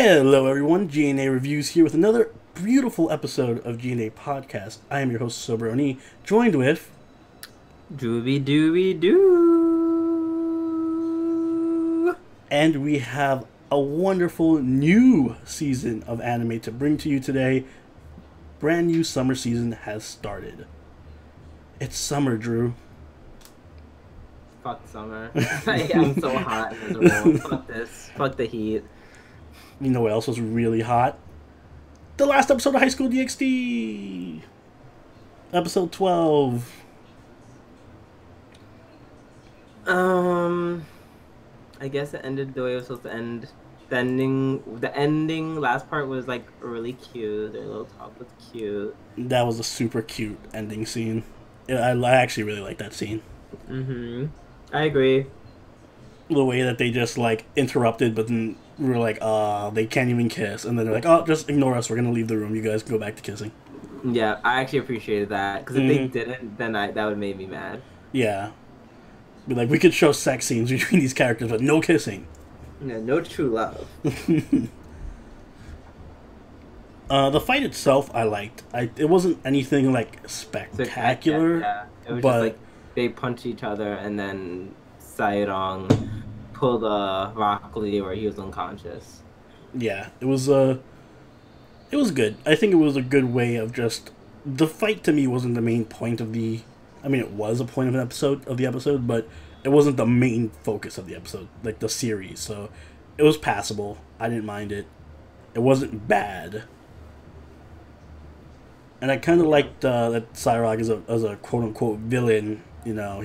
Hello everyone, G&A Reviews here with another beautiful episode of G&A Podcast. I am your host, Soberoni, joined with... Dooby dooby doo. And we have a wonderful new season of anime to bring to you today. Brand new summer season has started. It's summer, Drew. Fuck summer. I'm so hot and miserable. Fuck this. Fuck the heat. You know what else was really hot? The last episode of High School DxD! Episode 12. I guess it ended the way it was supposed to end. The ending last part was like really cute. Their little talk was cute. That was a super cute ending scene. I actually really like that scene. I agree. The way that they just like interrupted, but then we were like, they can't even kiss, and then they're like, oh, just ignore us, we're gonna leave the room, you guys can go back to kissing. Yeah, I actually appreciated that, because if they didn't, then that would make me mad. Yeah. Be like, we could show sex scenes between these characters, but no kissing. Yeah, no true love. The fight itself, I liked. It wasn't anything like spectacular, Yeah. It was but just like they punch each other, and then Sairong pulled a Rock Lee where he was unconscious. yeah, it was good. I think it was a good way of just... The fight to me wasn't the main point of the... I mean, it was a point of the episode, but it wasn't the main focus of the episode, like the series. So it was passable. I didn't mind it. It wasn't bad. And I kind of liked that Cyrog as a quote-unquote villain. You know,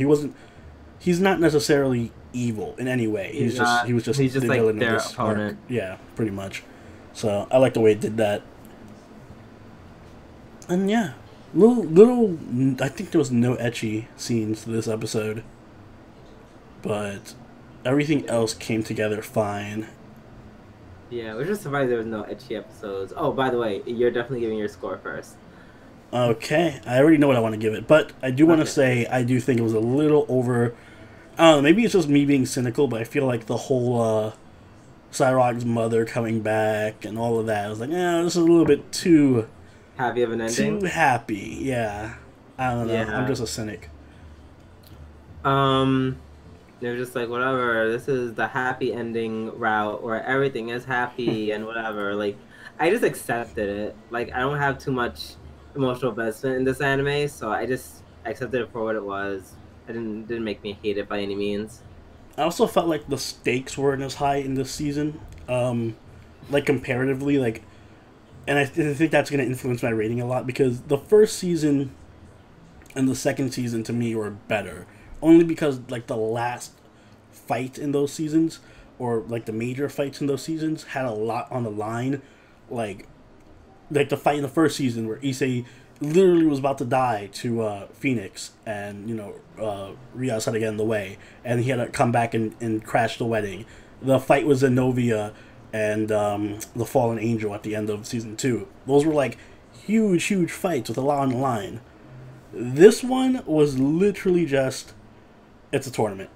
he's not necessarily evil in any way. He was just the like villain their of this opponent. arc. Yeah, pretty much. So I like the way it did that. And yeah, little. I think there was no ecchi scenes this episode, but everything else came together fine. Yeah, we're just surprised there was no ecchi episodes. Oh, by the way, you're definitely giving your score first. Okay, I already know what I want to give it, but I do want to say I do think it was a little over. I don't know, maybe it's just me being cynical, but I feel like the whole Cyrog's mother coming back and all of that, I was like, this is a little bit too happy of an ending. Too happy, yeah. I don't know. Yeah. I'm just a cynic. They're just like, whatever. This is the happy ending route where everything is happy and whatever. Like, I just accepted it. Like, I don't have too much emotional investment in this anime, so I just accepted it for what it was. It didn't make me hate it by any means. I also felt like the stakes weren't as high in this season, like comparatively, like, and I think that's going to influence my rating a lot because the first season and the second season to me were better, only because like the last fight in those seasons or like the major fights in those seasons had a lot on the line, like the fight in the first season where Issei literally was about to die to Phoenix, and Rias had to get in the way, and he had to come back and crash the wedding. The fight was Zenovia and the Fallen Angel at the end of season 2. Those were like huge fights with a lot on the line. This one was literally just, it's a tournament.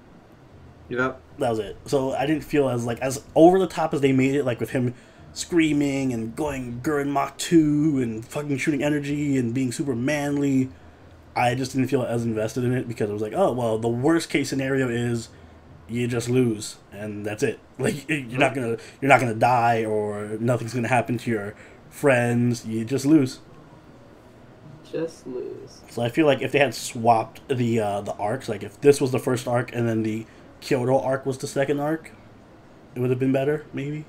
Yep. That was it. So I didn't feel as over the top as they made it, like with him screaming and going Gurren Mach 2 and fucking shooting energy and being super manly. I just didn't feel as invested in it because I was like, oh, well, the worst case scenario is you just lose and that's it. Like, you're not gonna die or nothing's gonna happen to your friends. You just lose. Just lose. So I feel like if they had swapped the arcs, like if this was the first arc and then the Kyoto arc was the second arc, it would have been better, maybe.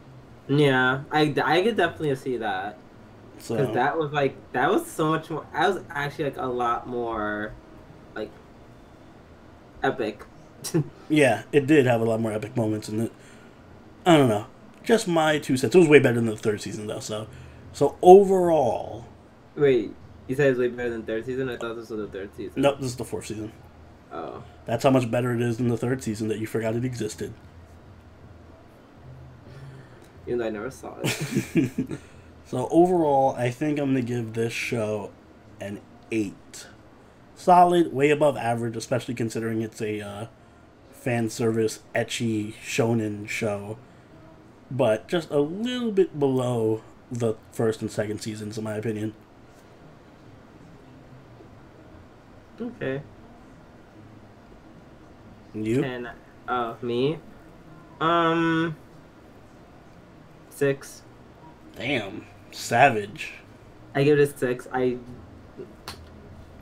Yeah, I could definitely see that. Because So that was so much more. I was actually like a lot more, like, epic. yeah, it did have a lot more epic moments in it. I don't know, just my 2 cents. It was way better than the third season though. So overall, Wait, you said it was way better than third season? I thought this was the third season. nope, this is the 4th season. Oh. That's how much better it is than the 3rd season that you forgot it existed. Even though I never saw it. So overall, I think I'm gonna give this show an 8. Solid, way above average, especially considering it's a fan service ecchi shonen show. but just a little bit below the first and second seasons, in my opinion. Okay. You? And me? 6. Damn. Savage. I give it a 6.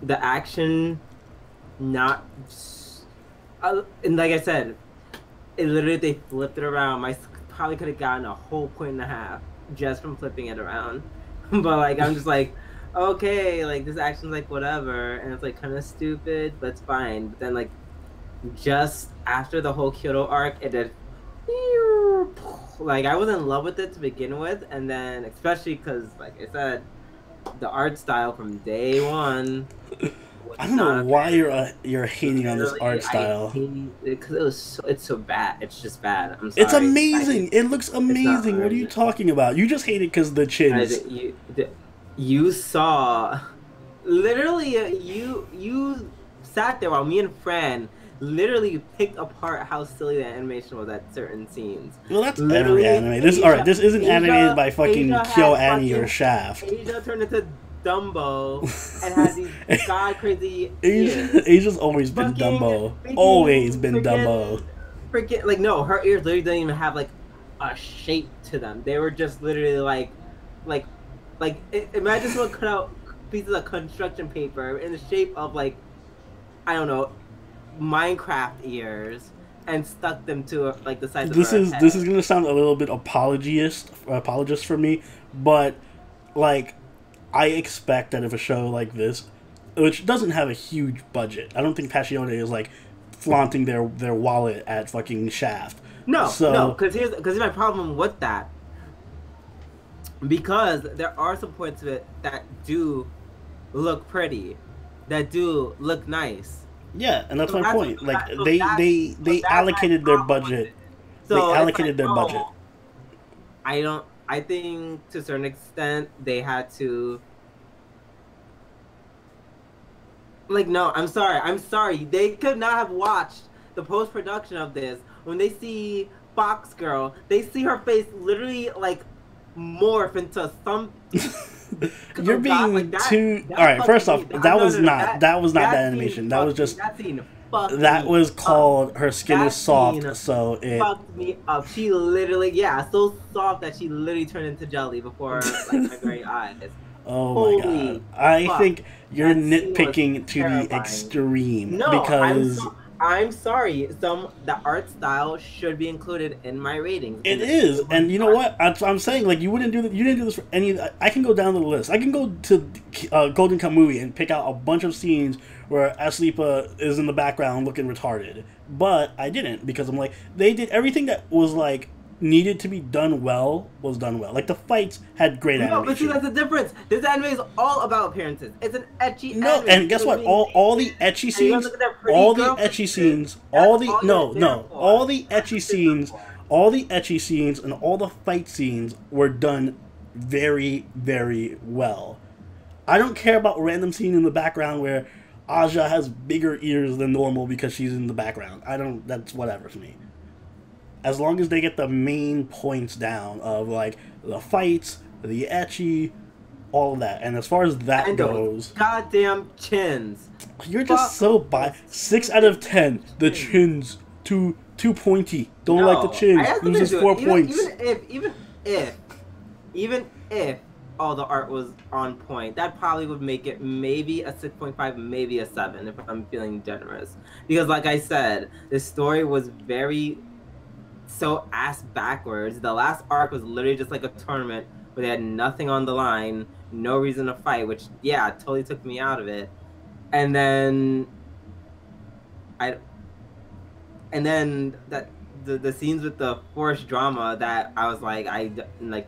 The action, not, and like I said, it literally, they flipped it around. Probably could have gotten a whole point and a half just from flipping it around. But like, I'm just like, okay, like this action's like whatever, and it's like kind of stupid, but it's fine. But then like, just after the whole Kyoto arc, it did, like I was in love with it to begin with, and then especially because like I said, the art style from day one. I don't know why you're hating on this art style. Because it's so bad. It's just bad. I'm sorry. It's amazing. It looks amazing. What are you talking about? You just hate it because the chins. You saw, literally, you sat there while me and Fran literally picked apart how silly the animation was at certain scenes. Well, that's literally every anime. This isn't animated by fucking Kyo-Ani or Shaft. Asia turned into Dumbo and has these god crazy ears. Asia's always been Dumbo. Always been Dumbo. Freaking like no, her ears literally didn't even have like a shape to them. They were just literally like imagine someone cut out pieces of construction paper in the shape of like, I don't know, Minecraft ears and stuck them to like the size of her head. This is gonna sound a little bit apologist for me, but like I expect that if a show like this, which doesn't have a huge budget, I don't think Passione is like flaunting their wallet at fucking Shaft. No, because here's my problem with that. Because there are some points of it that do look pretty, that do look nice. Yeah, and that's my point. Like they allocated their budget. They allocated their budget. I think to a certain extent they had to. Like no, I'm sorry. They could not have watched the post production of this. When they see Fox Girl, they see her face literally like morph into some. You're being too. All right, first off, that was not the animation. That was just. That was called her skin is soft, so it fucked me up. She literally, so soft that she literally turned into jelly before like my very eyes. Oh my god! I think you're nitpicking to the extreme because I'm sorry. The art style should be included in my ratings. It is, and you know what? I'm saying like you didn't do this for any. I can go down the list. I can go to Golden Kamuy and pick out a bunch of scenes where Aslipa is in the background looking retarded, but I didn't because I'm like they did everything that was like needed to be done well was done well. Like the fights had great animation. No, but see that's the difference. This anime is all about appearances. It's an ecchi anime. No, and guess what? All the ecchi scenes, all the ecchi scenes, all the ecchi scenes and all the fight scenes were done very, very well. I don't care about random scene in the background where Aja has bigger ears than normal because she's in the background. That's whatever to me. As long as they get the main points down of like the fights, the ecchi, all of that. And as far as that goes, goddamn chins. You're just so biased. 6 out of 10. The chins too pointy. Don't like the chins. Loses 4 points. Even if all the art was on point, that probably would make it maybe a 6.5, maybe a 7 if I'm feeling generous. Because like I said, the story was very so ass backwards. The last arc was literally just like a tournament where they had nothing on the line, no reason to fight, which totally took me out of it. And then the scenes with the forced drama that I was like,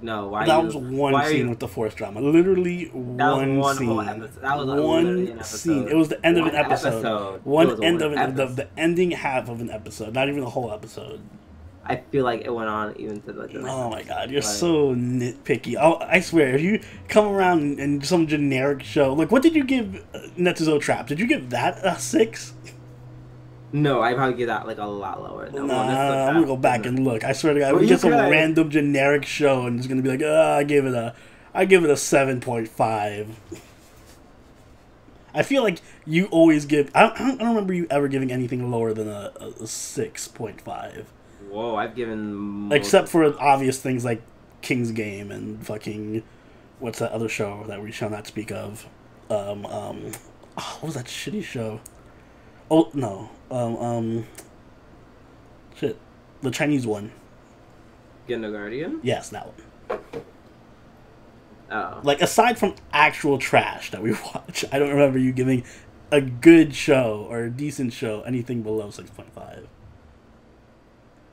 no, why? That was one scene with the forced drama. Literally one scene. That was one scene. It was the end of an episode. The ending half of an episode, not even the whole episode. I feel like it went on even to like. Oh my god, you're so nitpicky. I swear, if you come around in some generic show, like what did you give Netsuzo Trap? Did you give that a 6? No, I probably give that like a lot lower. No, well, this is a Nah, I'm gonna go back and look. I swear to God, Well, we you get some could. random generic show and it's gonna be like, I give it a 7.5. I feel like you always give. I don't remember you ever giving anything lower than a 6.5. Whoa, I've given Except for obvious things like King's Game and fucking what's that other show that we shall not speak of? What was that shitty show? Oh no, shit, the Chinese one. Guardian. Yes, that one. Oh, Like aside from actual trash that we watch, I don't remember you giving a good show or a decent show anything below 6.5.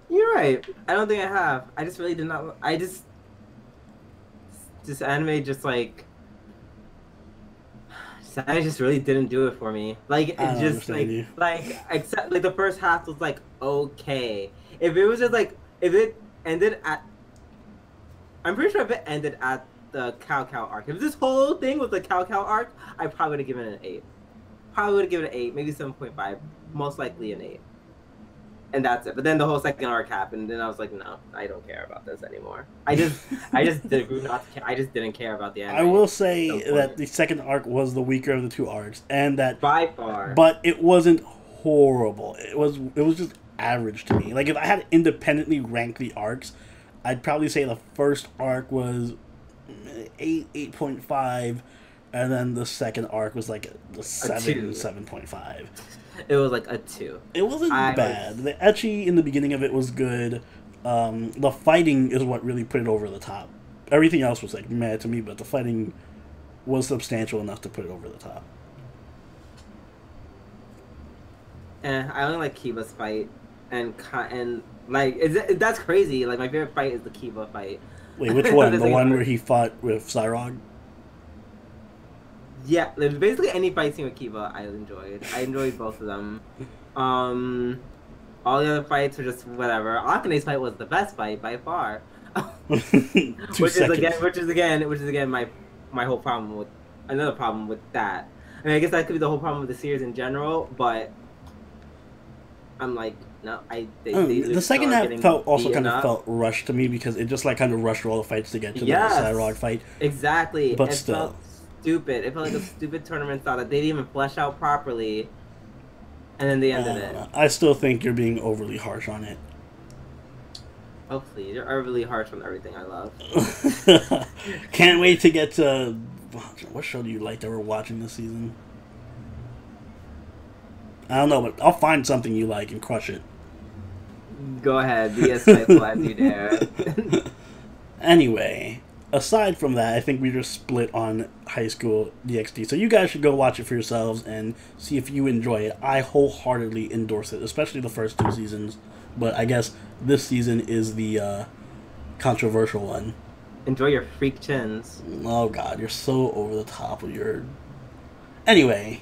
you're right. I don't think I have. I just really did not. This anime just like. I just really didn't do it for me. Like it just except like the first half was like okay. If it was just like if it ended at, I'm pretty sure if it ended at the Cow arc. If this whole thing was the Cow arc, I probably would have given it an 8. Probably would have given it an 8, maybe 7.5. Most likely an 8. And that's it. But then the whole second arc happened, and I was like, no, I don't care about this anymore. I just did not. I just didn't care about the anime. I will say that the second arc was the weaker of the two arcs, and that by far. But it wasn't horrible. It was just average to me. Like if I had to independently rank the arcs, I'd probably say the first arc was 8.5, and then the second arc was like a 7.5. It was like a 2. It wasn't bad. The ecchi in the beginning of it was good. The fighting is what really put it over the top. Everything else was like meh to me, but the fighting was substantial enough to put it over the top. I only like Kiba's fight, and like that's crazy. Like my favorite fight is the Kiba fight. Wait, which one? The one where he fought with Cyrog? Yeah, basically any fight scene with Kiba, I enjoyed. I enjoyed both of them. All the other fights were just whatever. Akane's fight was the best fight by far. which is again my whole problem with another problem with that. I mean, I guess that could be the whole problem with the series in general, but I'm like, no, the second half felt rushed to me because it just like kind of rushed all the fights to get to the Cyrog fight. Exactly, but still. Stupid. It felt like a stupid tournament style that they didn't even flesh out properly, and then they ended it. I still think you're being overly harsh on it. Oh please, you're overly harsh on everything I love. Can't wait to get to what show do you like that we're watching this season? I don't know, but I'll find something you like and crush it. Go ahead, be as spiteful as you dare. Anyway. Aside from that, I think we just split on High School DxD. So you guys should go watch it for yourselves and see if you enjoy it. I wholeheartedly endorse it, especially the first 2 seasons. But I guess this season is the controversial one. Enjoy your freak chins. Oh god, you're so over the top with your... Anyway,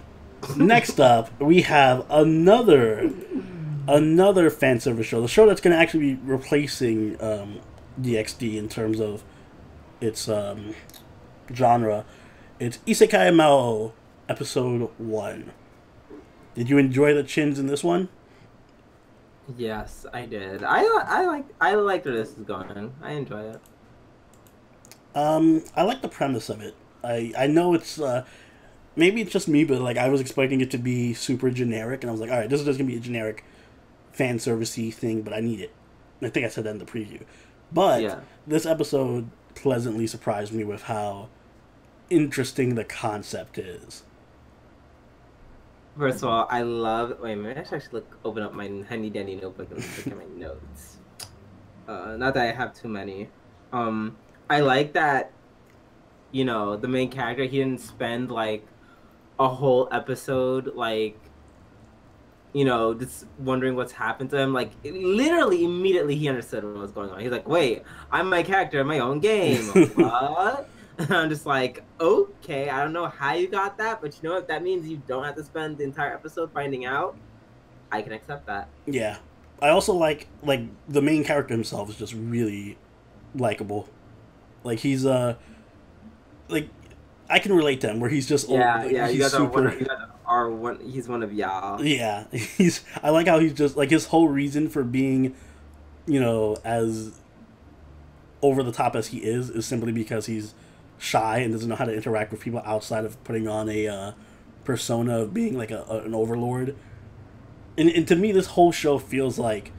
next up, we have another fan service show. The show that's going to actually be replacing DxD in terms of its genre. It's Isekai Maou, episode 1. Did you enjoy the chins in this one? Yes, I did. I like where this is going. I enjoy it. I like the premise of it. I know it's maybe it's just me, but like I was expecting it to be super generic, and I was like, all right, this is just gonna be a generic fan servicey thing, but I need it. I think I said that in the preview. But this episode pleasantly surprised me with how interesting the concept is. First of all, I love... Wait a minute, I should actually open up my handy-dandy notebook and look at my notes. Not that I have too many. I like that, you know, the main character, he didn't spend, like, a whole episode, like, you know, just wondering what's happened to him. Like, literally, immediately, he understood what was going on. He's like, wait, I'm my character in my own game. What? And I'm just like, okay, I don't know how you got that, but you know what? That means you don't have to spend the entire episode finding out. I can accept that. Yeah. I also like the main character himself is just really likable. Like, he's, like, I can relate to him, where he's just... You got the are one. He's one of y'all. Yeah, I like how he's just like his whole reason for being, as over the top as he is simply because he's shy and doesn't know how to interact with people outside of putting on a persona of being like an overlord. And to me, this whole show feels like,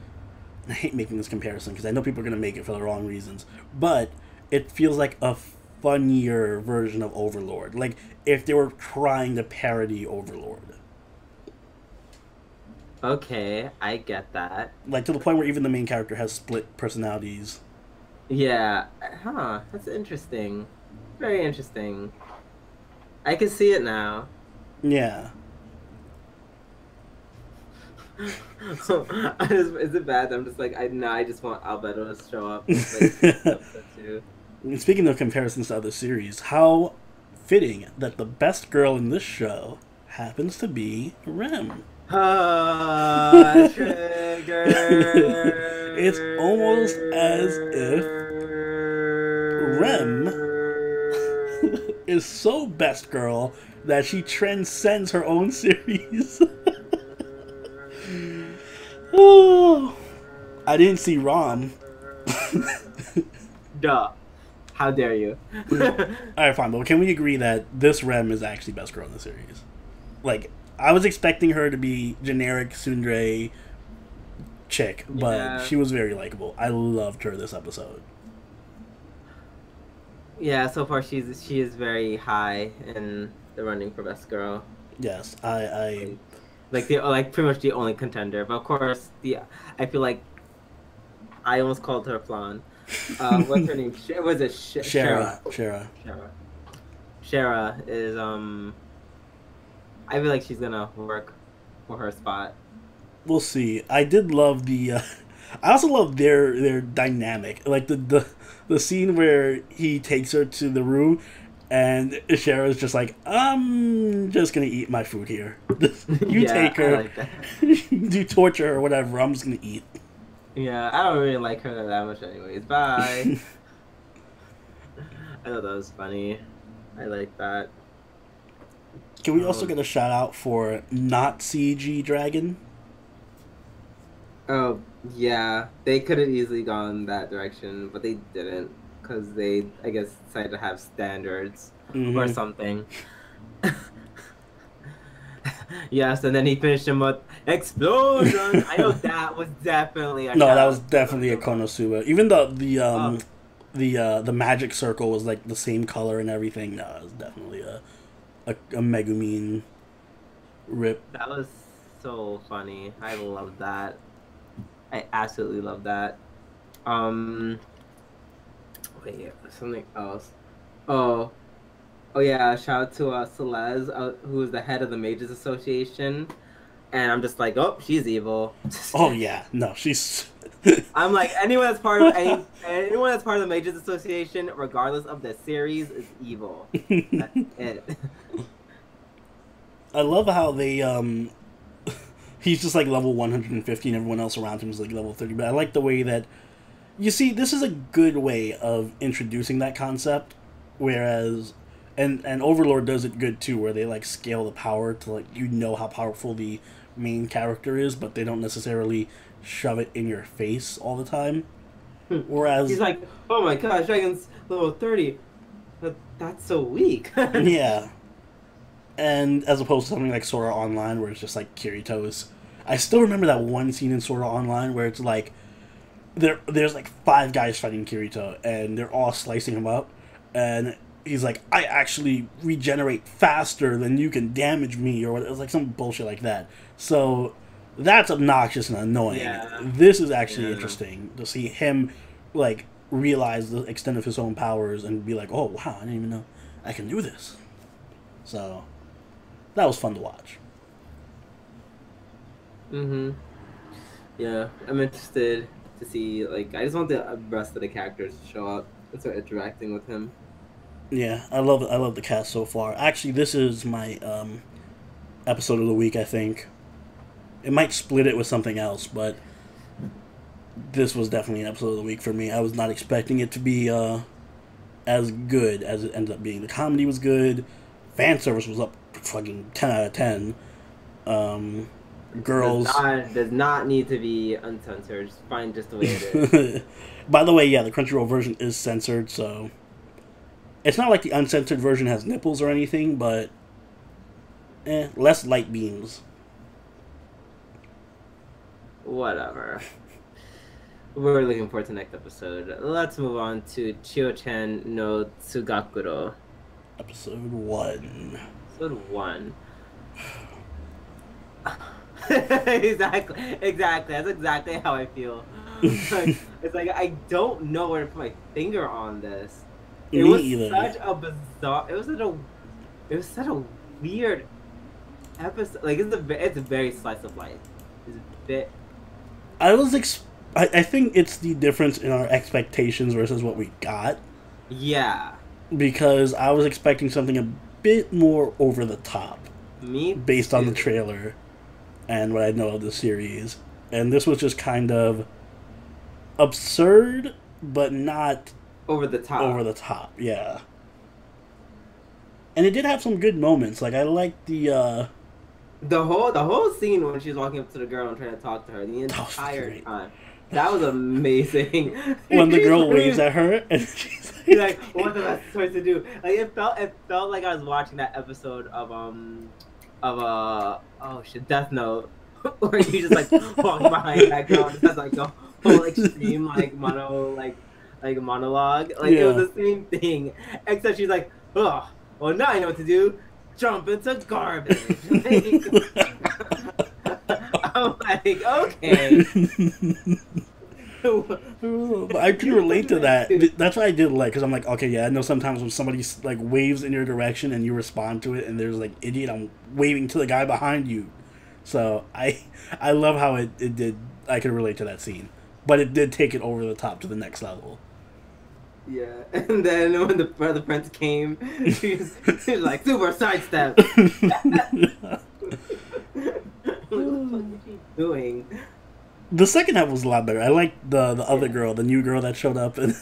and I hate making this comparison because I know people are going to make it for the wrong reasons, but it feels like a funnier version of Overlord. Like if they were trying to parody Overlord. Okay, I get that. Like to the point where even the main character has split personalities. Yeah, huh? That's interesting. Very interesting. I can see it now. Yeah. Is it bad? I'm just like, I just want Albedo to show up. Like, too. Speaking of comparisons to other series, how fitting that the best girl in this show happens to be REM. Trigger. It's almost as if REM is so best girl that she transcends her own series. Oh, I didn't see ROM. Duh. How dare you? Alright, fine, but can we agree that this REM is actually best girl in the series? Like, I was expecting her to be generic tsundere chick, but she was very likable. I loved her this episode. Yeah, so far she is very high in the running for best girl. Yes, I pretty much the only contender. But of course, I feel like I almost called her Flan. What's her name? Was it Shara? Shara is I feel like she's gonna work for her spot. We'll see. I did love the. I also love their dynamic, like the scene where he takes her to the room, and Shara's just like, I'm just gonna eat my food here. You take her, I like that. you torture her, or whatever. I'm just gonna eat. Yeah, I don't really like her that much, anyways. Bye. I thought that was funny. I like that. Can we also get a shout out for not CG Dragon? Oh, yeah. They could have easily gone that direction, but they didn't. Because they, I guess, decided to have standards or something. Yes, and then he finished him with explosion. I know that was definitely a that was definitely a Konosuba. Even the magic circle was like the same color and everything. No, it was definitely a Megumin rip. That was so funny. I love that. I absolutely love that. Wait, something else. Oh yeah, shout out to Celeste, who is the head of the Mages Association. And I'm just like, oh, she's evil. Oh yeah, no, she's I'm like, anyone that's part of the Mages Association, regardless of the series, is evil. That's it. I love how they he's just like level 150 and everyone else around him is like level 30. But I like the way that you see this is a good way of introducing that concept, whereas and Overlord does it good too, where they like scale the power to like how powerful the main character is, but they don't necessarily shove it in your face all the time. Whereas he's like, oh my gosh, Dragon's level 30. That's so weak. Yeah. And as opposed to something like Sora Online, where it's just like Kirito's. I still remember that one scene in Sora Online where it's like there's like 5 guys fighting Kirito, and they're all slicing him up, and he's like, I actually regenerate faster than you can damage me, or it was like some bullshit like that. So that's obnoxious and annoying. Yeah. This is actually interesting to see him like realize the extent of his own powers and be like, oh wow, I didn't even know I can do this. So that was fun to watch. Yeah, I'm interested to see, like, I just want the rest of the characters to show up and start interacting with him. Yeah, I love the cast so far. Actually, this is my episode of the week, I think. It might split it with something else, but this was definitely an episode of the week for me. I was not expecting it to be as good as it ended up being. The comedy was good. Fan service was up fucking 10 out of 10. Girls does not need to be uncensored. It's fine just the way it is. By the way, yeah, the Crunchyroll version is censored, so it's not like the uncensored version has nipples or anything, but less light beams. Whatever. We're looking forward to the next episode. Let's move on to Chio-Chan no Tsugakuro. Episode 1. Episode 1. Exactly. That's exactly how I feel. It's like I don't know where to put my finger on this. It was such a bizarre. It was such a weird episode. Like it's a very slice of life. It's a bit. I think it's the difference in our expectations versus what we got. Yeah. Because I was expecting something a bit more over the top. Me based on the trailer and what I know of the series. And this was just kind of absurd, but not over the top. Over the top, yeah. And it did have some good moments. Like I liked the whole scene when she's walking up to the girl and trying to talk to her the entire time. That was amazing. When the girl waves at her and she's like, "What am I supposed to do?" Like it felt like I was watching that episode of Death Note, where you just like walk behind that girl and has like a whole extreme monologue. Like it was the same thing, except she's like, "Oh, well now I know what to do. Jump into garbage." I'm like, okay. I can relate to that. That's what I did like, because I'm like, okay, yeah, I know sometimes when somebody like waves in your direction and you respond to it, and there's like, idiot, I'm waving to the guy behind you. So I love how it did. I can relate to that scene, but it did take it over the top to the next level. Yeah, and then when the brother prince came, she's like super sidestep. What the fuck is she doing? The second half was a lot better. I liked the other girl, the new girl that showed up, and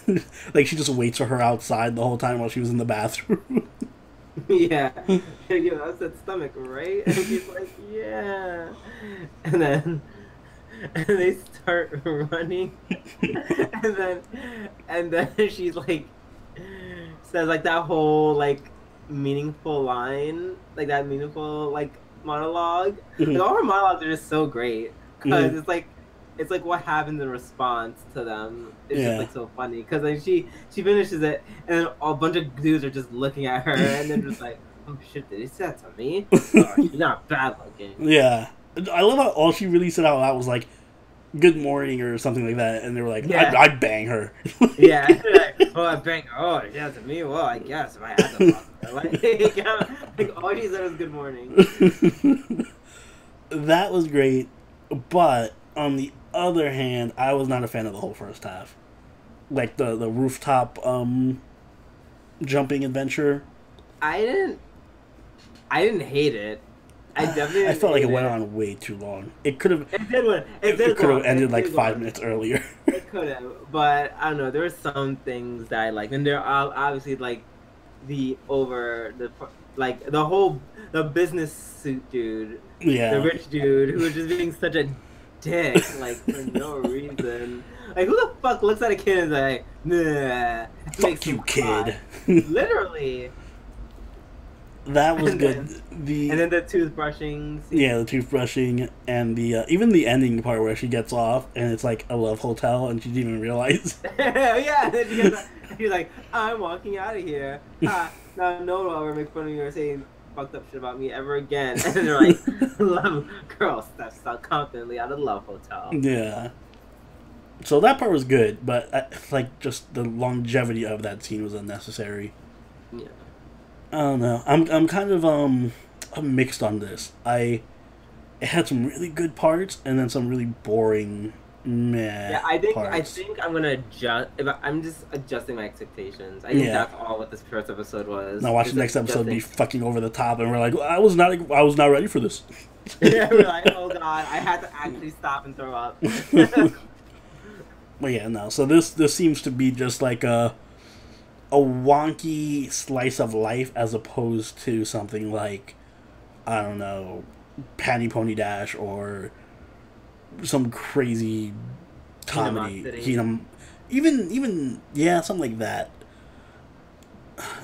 like she just waits for her outside the whole time while she was in the bathroom. Yeah, yo, that's that stomach, right? And she's like, yeah, and then they start running, and then she's like says like that whole like meaningful line, like that meaningful like monologue. Mm-hmm. Like, all her monologues are just so great because it's like what happens in response to them. It's just like so funny because like she finishes it and then a bunch of dudes are just looking at her and then just like, oh shit, did he say that to me? Oh, she's not bad looking. Yeah, I love how all she really said out loud was like, "Good morning" or something like that, and they were like, I'd bang her. Yeah, like, oh, I bang her. Oh, yeah, to me. Well, I guess if I had to fuck her. Like all she said was "good morning." That was great, but on the other hand, I was not a fan of the whole first half. Like the rooftop jumping adventure. I didn't hate it. I felt like it went on way too long. It could have. It could have ended like 5 minutes earlier. It could have, but I don't know. There were some things that I liked, and there are obviously like the business suit dude, the rich dude who was just being such a dick, like for no reason. Like who the fuck looks at a kid and is like, nah, fuck you, kid. Literally. That was good. And then the toothbrushing scene. Yeah, the toothbrushing and the even the ending part where she gets off and it's like a love hotel and she didn't even realize. Yeah, and then she's like, I'm walking out of here. Now no one will ever make fun of me or say fucked up shit about me ever again. And then they're like, love girl steps out confidently out of the love hotel. Yeah. So that part was good, but like just the longevity of that scene was unnecessary. Yeah. I don't know. I'm kind of I'm mixed on this. It had some really good parts and then some really boring meh. Yeah, I think I'm gonna adjust. I'm just adjusting my expectations. I think that's all what this first episode was. Now watch the next episode be fucking over the top, and we're like, I was not ready for this. Yeah, we're like, oh god, I had to actually stop and throw up. But yeah, no. So this seems to be just like a wonky slice of life as opposed to something like I don't know, Panty Pony Dash or some crazy comedy. Even yeah, something like that.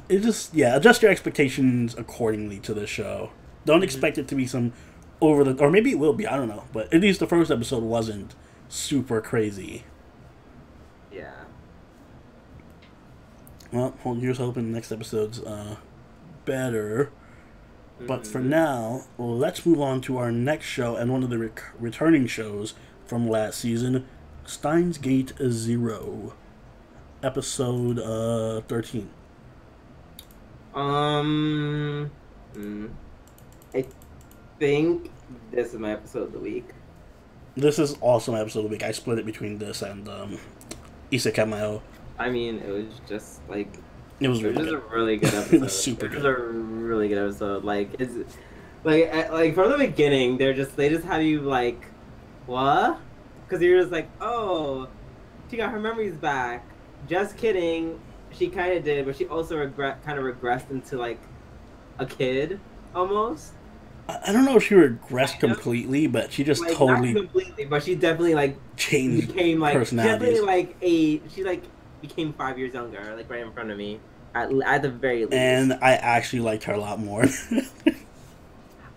It just, yeah, adjust your expectations accordingly to the show. Don't expect it to be some over the, or maybe it will be, I don't know. But at least the first episode wasn't super crazy. Yeah. Well, here's hoping the next episode's better. But for now, let's move on to our next show and one of the returning shows from last season, Steins Gate 0, episode 13. I think this is my episode of the week. This is also my episode of the week. I split it between this and Isekai Maou. I mean, it was just like it was just good. a really good episode. It was super good. It was a really good episode. Like it's like from the beginning, they just have you like, what? Because you're just like, oh, she got her memories back. Just kidding. She kind of did, but she also kind of regressed into like a kid almost. I don't know if she regressed completely, but she just like, totally not completely, but she definitely like changed became like personalities. Definitely like she like became 5 years younger, like right in front of me, at the very least. And I actually liked her a lot more.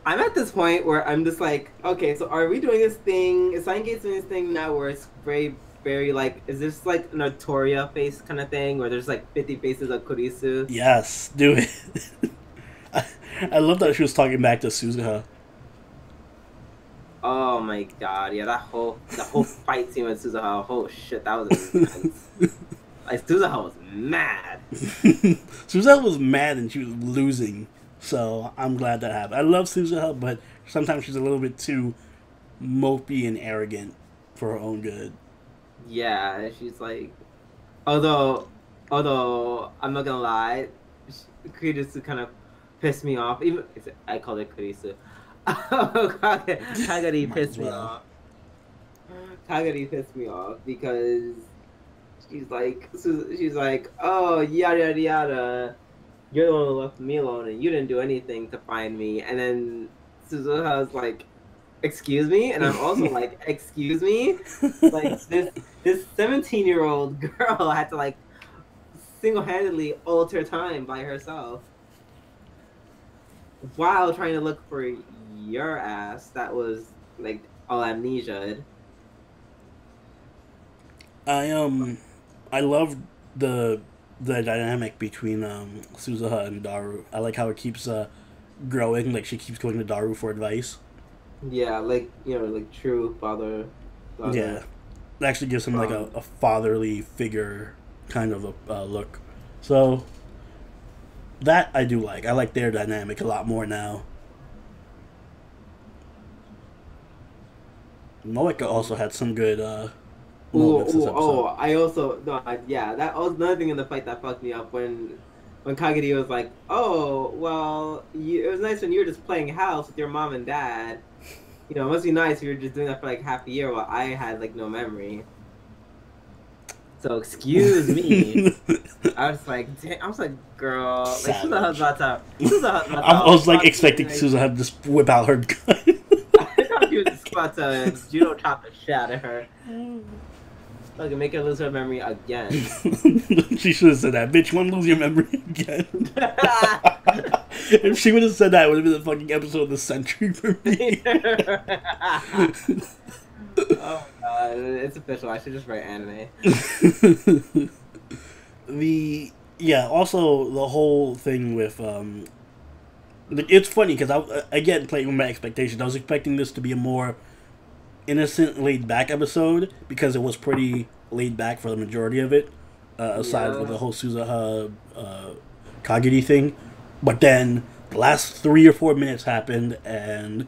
I'm at this point where I'm just like, okay, so are we doing this thing? Is Sign Gates doing this thing now where it's very like, is this like an Artoria face kind of thing where there's like 50 faces of Kurisu? Yes, do it. I love that she was talking back to Suzuha. Oh my god, yeah, the whole fight scene with Suzuha, oh shit, that was intense. Like Suzuha was mad. Suzuha was mad and she was losing, so I'm glad that happened. I love Suzuha, but sometimes she's a little bit too mopey and arrogant for her own good. Yeah, she's like, although I'm not gonna lie, Kurisu kind of pissed me off. Even I call it Kurisu. Kagari pissed me off. Kagari pissed me off because she's like, oh, yada yada yada, you're the one who left me alone and you didn't do anything to find me. And then Suzuha's like, excuse me? And I'm also like, excuse me? Like this 17-year-old girl had to like single-handedly alter time by herself while trying to look for your ass that was like all amnesia. I love the dynamic between Suzuha and Daru. I like how it keeps growing, like she keeps going to Daru for advice. Yeah, like, you know, like true father. Yeah, it actually gives him like a fatherly figure kind of a look. So that I do like. I like their dynamic a lot more now. Moeka also had some good moments this episode. I also that was another thing in the fight that fucked me up when Kagiri was like, oh well, it was nice when you were just playing house with your mom and dad. You know, it must be nice if you were just doing that for like half a year while I had like no memory. So excuse me. I was like, girl, like Suzuha's about to. I was like expecting Suzuha to just whip out her gun. I thought she was just about to judo chop the shit out of her. Look, and make her lose her memory again. She should have said that. Bitch, you want to lose your memory again? If she would have said that, it would have been the fucking episode of the century for me. Oh god, it's official. I should just write anime. Also the whole thing with it's funny because I again playing with my expectations. I was expecting this to be a more innocent, laid back episode because it was pretty laid back for the majority of it, aside from the whole Suzuha Kagiri thing. But then the last 3 or 4 minutes happened and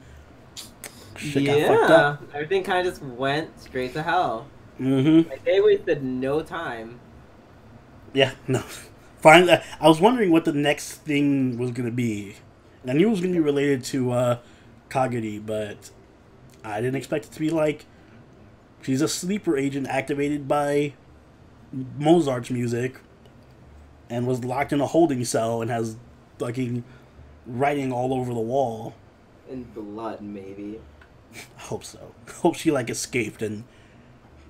shit got fucked up. Everything kind of just went straight to hell. Mm-hmm. Like, they wasted no time. Yeah, no. Finally, I was wondering what the next thing was going to be. And I knew it was going to be related to Kagiri, but I didn't expect it to be like she's a sleeper agent activated by Mozart's music and was locked in a holding cell and has fucking writing all over the wall. in blood, maybe. I hope so. Hope she like escaped and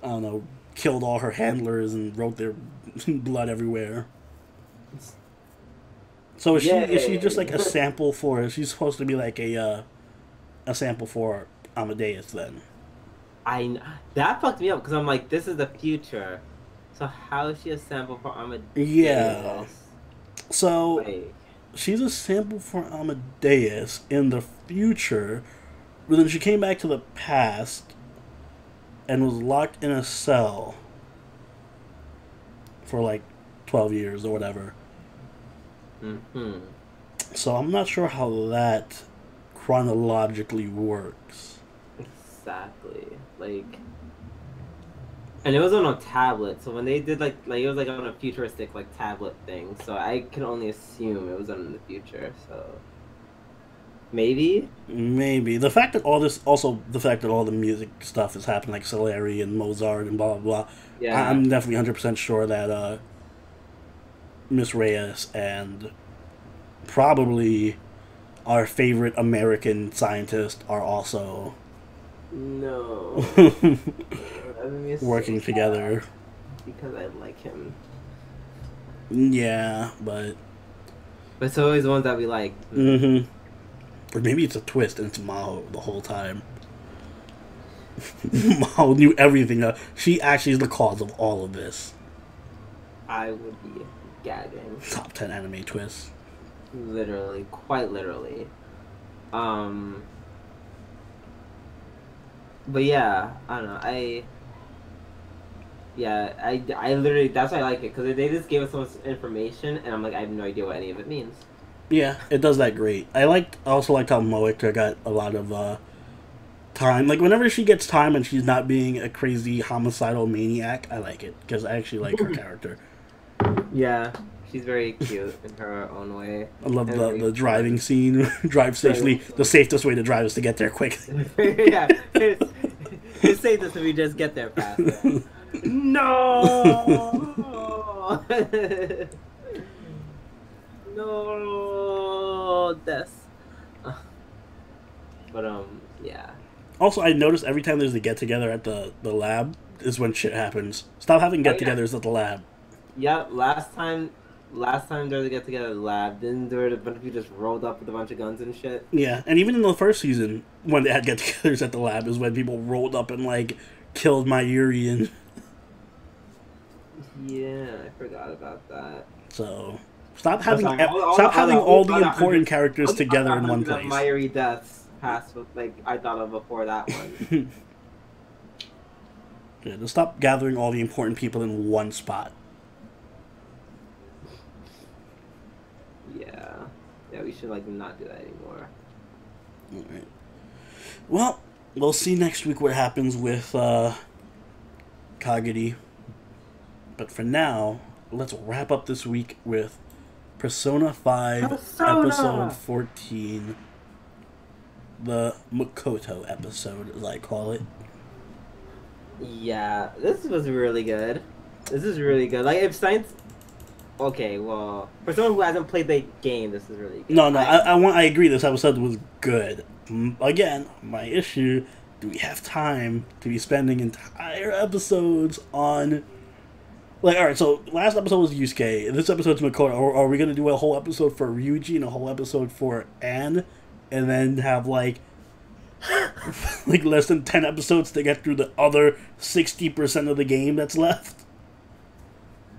I don't know, killed all her handlers and wrote their blood everywhere. So is she just like Yay! a sample for? She's supposed to be like a sample for Amadeus then. That fucked me up because I'm like, this is the future. So how is she a sample for Yeah. Amadeus? So Like, she's a sample for Amadeus in the future, but then she came back to the past and was locked in a cell for like 12 years or whatever. mm-hmm. So I'm not sure how that chronologically works. Exactly. Like, and it was on a tablet. So when they did like it was like on a futuristic like tablet thing. So I can only assume it was on in the future. So maybe. Maybe the fact that all this, also the fact that all the music stuff is happening, like Salieri and Mozart and blah blah blah. Yeah. I'm definitely 100% sure that Miss Reyes and probably our favorite American scientist are also No. working together. Because I like him. Yeah, but But it's always the ones that we like. or maybe it's a twist and it's Maho the whole time. Maho knew everything. She actually is the cause of all of this. I would be gagging. Top 10 anime twists. Literally, quite literally. But yeah, I don't know. I literally, that's why I like it, because they just gave us so much information, and I'm like, I have no idea what any of it means. Yeah, it does that great. I also liked how Moeka got a lot of time. Like whenever she gets time and she's not being a crazy homicidal maniac, I like it because I actually like her character. Yeah, she's very cute in her own way. I love the driving scene. Drive safely. The safest way to drive is to get there quickly. Yeah, it's safe if we just get there faster. No. No, death. But yeah. Also, I noticed every time there's a get together at the lab is when shit happens. Stop having get-togethers at the lab. Yep. Last time there was a get together at the lab, then there were a bunch of people just rolled up with a bunch of guns and shit. Yeah, and even in the first season, when they had get-togethers at the lab, is when people rolled up and like killed Mayuri and. Yeah, I forgot about that. So. Stop having all the important characters together in one place. Mayuri deaths past with like I thought of before that one. Yeah, just stop gathering all the important people in one spot. Yeah, we should like not do that anymore. All right. Well, we'll see next week what happens with Kagiri. But for now, let's wrap up this week with Persona 5 Episode 14. The Makoto episode, as I call it. Yeah, this was really good. This is really good. Like, if Steins... Okay, well, for someone who hasn't played the game, this is really good. No, I agree this episode was good. Again, my issue, do we have time to be spending entire episodes on... Like, alright, so last episode was Yusuke, this episode's Makoto. Are we going to do a whole episode for Ryuji and a whole episode for Anne? And then have, like less than 10 episodes to get through the other 60% of the game that's left?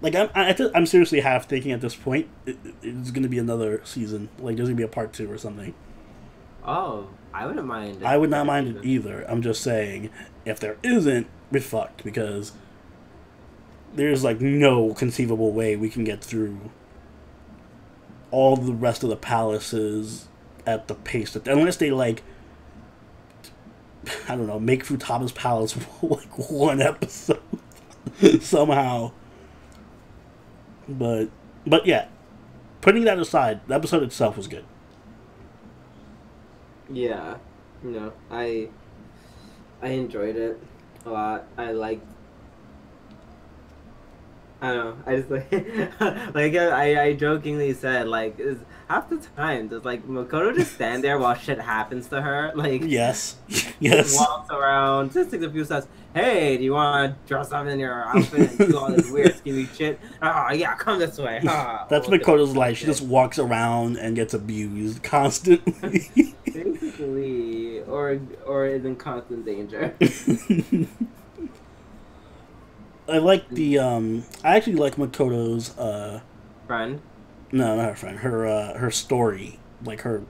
Like, I'm seriously half thinking at this point, it's going to be another season. Like, there's going to be a part 2 or something. Oh, I wouldn't mind. I would not mind it either. I'm just saying, if there isn't, we're fucked, because there's, like, no conceivable way we can get through all the rest of the palaces at the pace that... Unless they, like... I don't know, make Futaba's Palace, like, one episode. Somehow. But yeah. Putting that aside, the episode itself was good. Yeah. No, I enjoyed it a lot. I liked I don't know. I just like, like I jokingly said, like, is half the time does like Makoto just stand there while shit happens to her, like, Yes. just Yes. walks around, just takes a few steps. Hey, do you want to dress up in your outfit and do all this weird scheming shit? Oh yeah, come this way. That's Look at this Makoto's life. She shit. just walks around and gets abused constantly. Basically, or is in constant danger. I like the I actually like Makoto's Friend. no, not her friend, her story, like her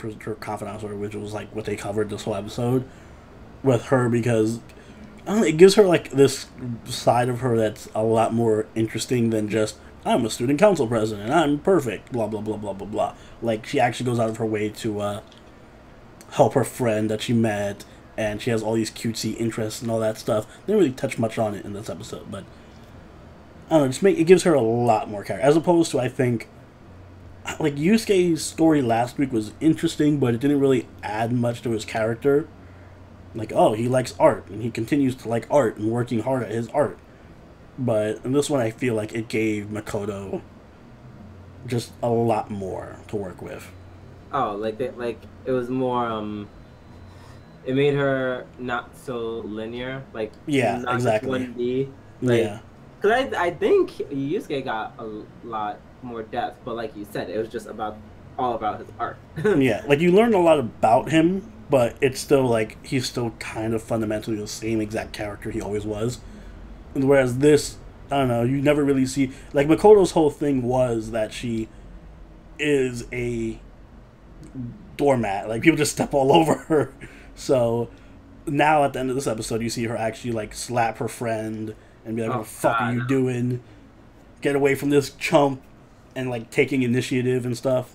confidant story, which was like what they covered this whole episode with her, because I don't know, it gives her like this side of her that's a lot more interesting than just I'm a student council president, I'm perfect, blah blah blah blah blah blah. Like she actually goes out of her way to help her friend that she met, and she has all these cutesy interests and all that stuff. They didn't really touch much on it in this episode, but I don't know, it gives her a lot more character, as opposed to, I think, like Yusuke's story last week was interesting, but it didn't really add much to his character. Like, oh, he likes art, and he continues to like art and working hard at his art. But in this one, I feel like it gave Makoto just a lot more to work with. Oh, like it was more it made her not so linear, like Yeah, not just exactly. 1D. Like, Yeah, because I think Yusuke got a lot more depth, but like you said, it was just all about his art. yeah. Like you learn a lot about him, but it's still like he's still kind of fundamentally the same exact character he always was. Whereas this, I don't know, you never really see, like Makoto's whole thing was that she is a doormat. Like people just step all over her. So now at the end of this episode, you see her actually like slap her friend and be like, "What Oh the fuck are God, you doing? Get away from this chump!" And like taking initiative and stuff.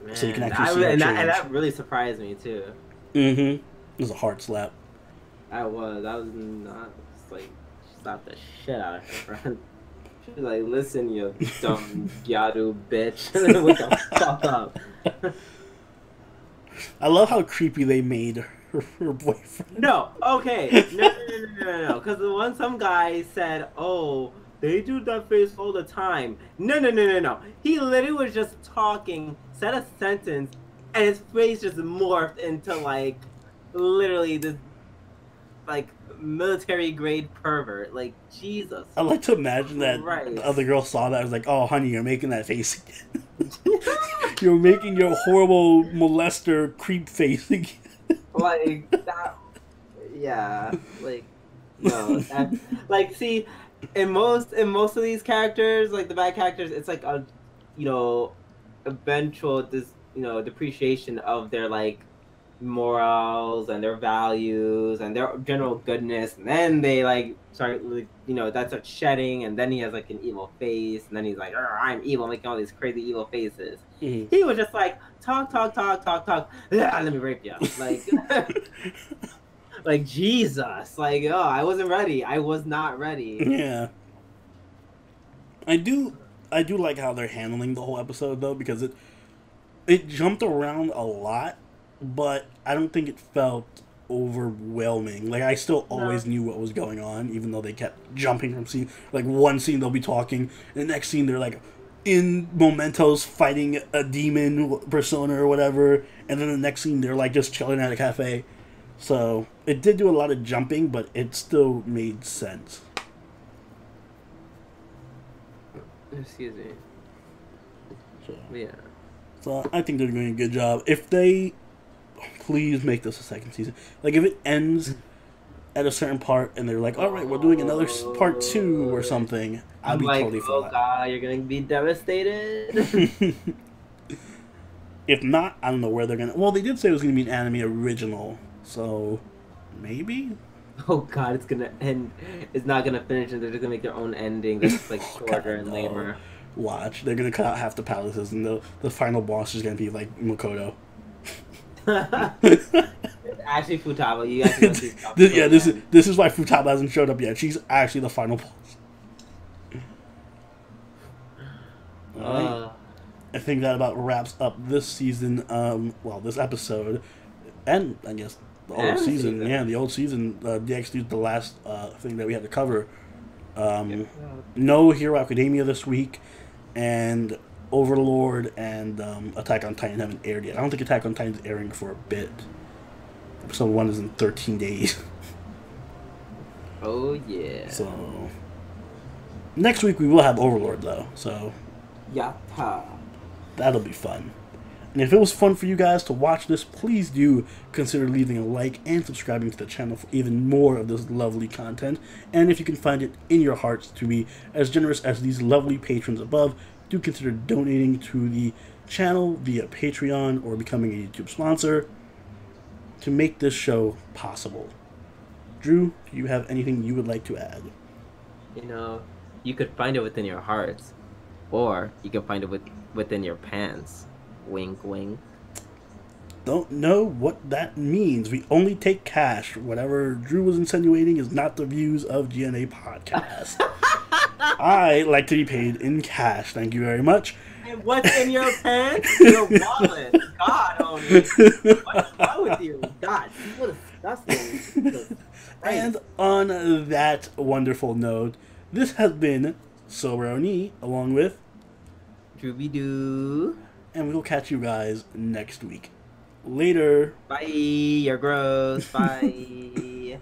man, So you can actually see her and change. that really surprised me too. Mm-hmm. It was a hard slap. I was not just like she slapped the shit out of her friend. She was like, "Listen, you dumb Yadu bitch, wake the fuck up." I love how creepy they made her boyfriend. No, okay, no. Because when some guy said, "Oh, they do that face all the time," no. He literally was just talking, said a sentence, and his face just morphed into like literally this like military grade pervert. Like Jesus. I like to imagine that Christ. the other girl saw that. I was like, "Oh, honey, you're making that face again. You're making your horrible molester creep face again." Like that, yeah. Like no, like see, in most of these characters, like the bad characters, it's like a, eventual depreciation of their like morals and their values and their general goodness, and then they like start like, that starts shedding, and then he has like an evil face, and then he's like, I'm evil, making all these crazy evil faces. Mhm. He was just like talk, let me rape you, like like Jesus, like I wasn't ready, I was not ready. Yeah, I do like how they're handling the whole episode though, because it jumped around a lot, but I don't think it felt overwhelming. Like I still always knew what was going on, even though they kept jumping from scene. Like one scene they'll be talking, and the next scene they're like in mementos fighting a demon persona or whatever, and then the next scene they're like just chilling at a cafe. So it did do a lot of jumping, but it still made sense. Excuse me. So, Yeah. so I think they're doing a good job. If they please make this a second season, like if it ends at a certain part and they're like, all right, we're doing another part 2 or something, I'll I'm be like, totally for oh that. God, you're gonna be devastated. If not, I don't know where they're gonna. Well, they did say it was gonna be an anime original, so maybe. Oh God, it's gonna end. It's not gonna finish, and they're just gonna make their own ending that's like shorter and no. lamer. Watch, they're gonna cut out half the palaces, and the final boss is gonna be like Makoto. Actually, Futaba, you actually don't see Futaba. Yeah, this is why Futaba hasn't showed up yet. She's actually the final boss. Alright. I think that about wraps up this season. Well, this episode, and I guess the old season. Yeah, the old season. DxD is the last thing that we had to cover. No Hero Academia this week, and Overlord and Attack on Titan haven't aired yet. I don't think Attack on Titan's airing for a bit. Episode 1 is in 13 days. Oh, yeah. So, next week we will have Overlord, though. So, Yatta. that'll be fun. And if it was fun for you guys to watch this, please do consider leaving a like and subscribing to the channel for even more of this lovely content. And if you can find it in your hearts to be as generous as these lovely patrons above, do consider donating to the channel via Patreon or becoming a YouTube sponsor to make this show possible. Drew, do you have anything you would like to add? You know, you could find it within your hearts, or you can find it within your pants. Wink, wink. Don't know what that means. We only take cash. Whatever Drew was insinuating is not the views of GNA Podcast. I like to be paid in cash. Thank you very much. And what's in your pants? Your wallet. God, homie. What's wrong with you? God, what disgusting. And on that wonderful note, this has been Soberoni, along with Drooby Doo. And we will catch you guys next week. Later. Bye. You're gross. Bye.